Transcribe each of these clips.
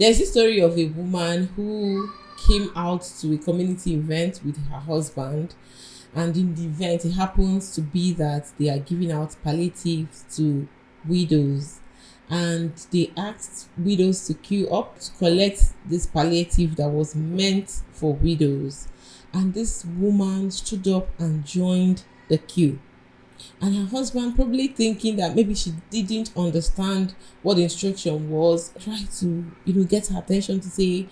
There's a story of a woman who came out to a community event with her husband, and in the event, it happens to be that they are giving out palliatives to widows, and they asked widows to queue up to collect this palliative that was meant for widows. And this woman stood up and joined the queue, and her husband, probably thinking that maybe she didn't understand what the instruction was, tried to get her attention to say,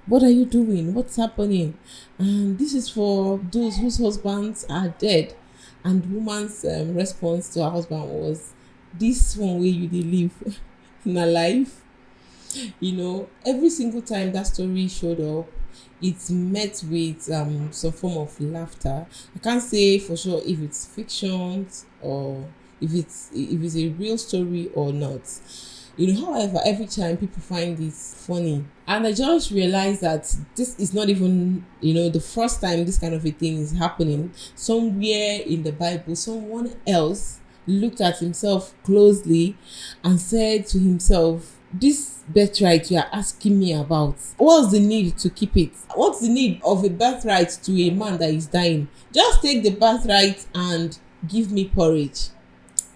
what are you doing, what's happening? And this is for those whose husbands are dead. And the woman's response to her husband was, this one way you dey live in her life. Every single time that story showed up, it's met with some form of laughter. I can't say for sure if it's fiction or if it's a real story or not. However, every time people find this funny, and I just realized that this is not even the first time this kind of a thing is happening. Somewhere in the Bible, someone else looked at himself closely and said to himself, this birthright you are asking me about, what's the need to keep it? What's the need of a birthright to a man that is dying? Just take the birthright and give me porridge.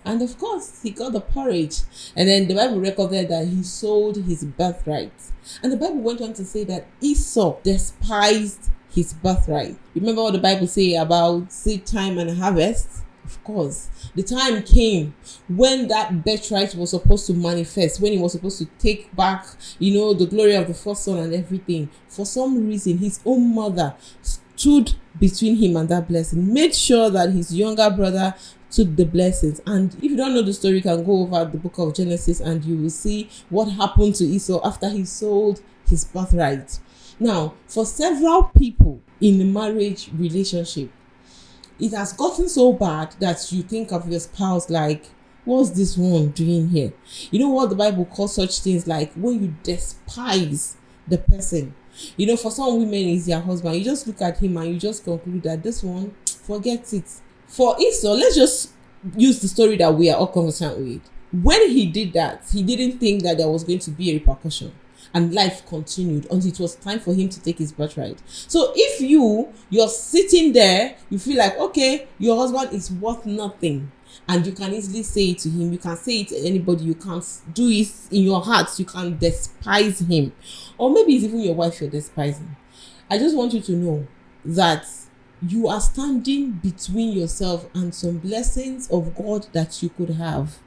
And of course, he got the porridge. And then the Bible recorded that he sold his birthright. And the Bible went on to say that Esau despised his birthright. Remember what the Bible say about seed time and harvest? Of course, the time came when that birthright was supposed to manifest, when he was supposed to take back, the glory of the first son and everything. For some reason, his own mother stood between him and that blessing, made sure that his younger brother took the blessings. And if you don't know the story, you can go over the book of Genesis and you will see what happened to Esau after he sold his birthright. Now, for several people in a marriage relationship, it has gotten so bad that you think of your spouse like, what's this one doing here? You know what the Bible calls such things like when you despise the person. For some women, it's their husband. You just look at him and you just conclude that this one, forget it. For Esau, let's just use the story that we are all concerned with. When he did that, he didn't think that there was going to be a repercussion. And life continued until it was time for him to take his birthright. So if you're sitting there, you feel like, okay, your husband is worth nothing, and you can easily say it to him, you can say it to anybody, you can do it in your heart, you can despise him, or maybe it's even your wife you're despising. I just want you to know that you are standing between yourself and some blessings of God that you could have.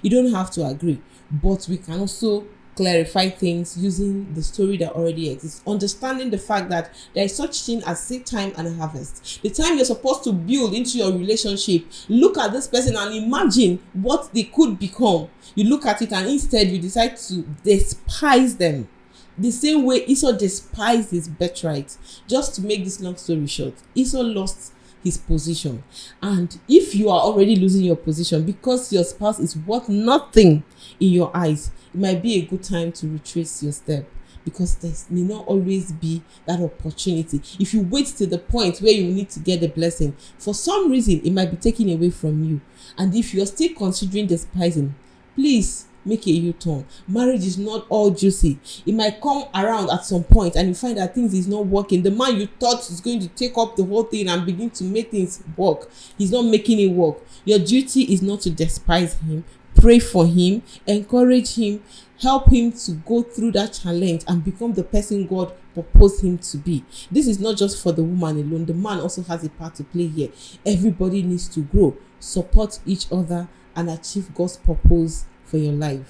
You don't have to agree, but we can also clarify things using the story that already exists, understanding the fact that there is such thing as seed time and harvest. The time you're supposed to build into your relationship, look at this person and imagine what they could become. You look at it and instead you decide to despise them. The same way Esau despised his birthright. Just to make this long story short, Esau lost his position. And if you are already losing your position because your spouse is worth nothing in your eyes, it might be a good time to retrace your step, because there may not always be that opportunity. If you wait till the point where you need to get the blessing, for some reason it might be taken away from you. And if you're still considering despising, please make a U-turn. Marriage is not all juicy. It might come around at some point and you find that things is not working. The man you thought is going to take up the whole thing and begin to make things work, he's not making it work. Your duty is not to despise him. Pray for him, encourage him, help him to go through that challenge and become the person God proposed him to be. This is not just for the woman alone. The man also has a part to play here. Everybody needs to grow, support each other, and achieve God's purpose for your life.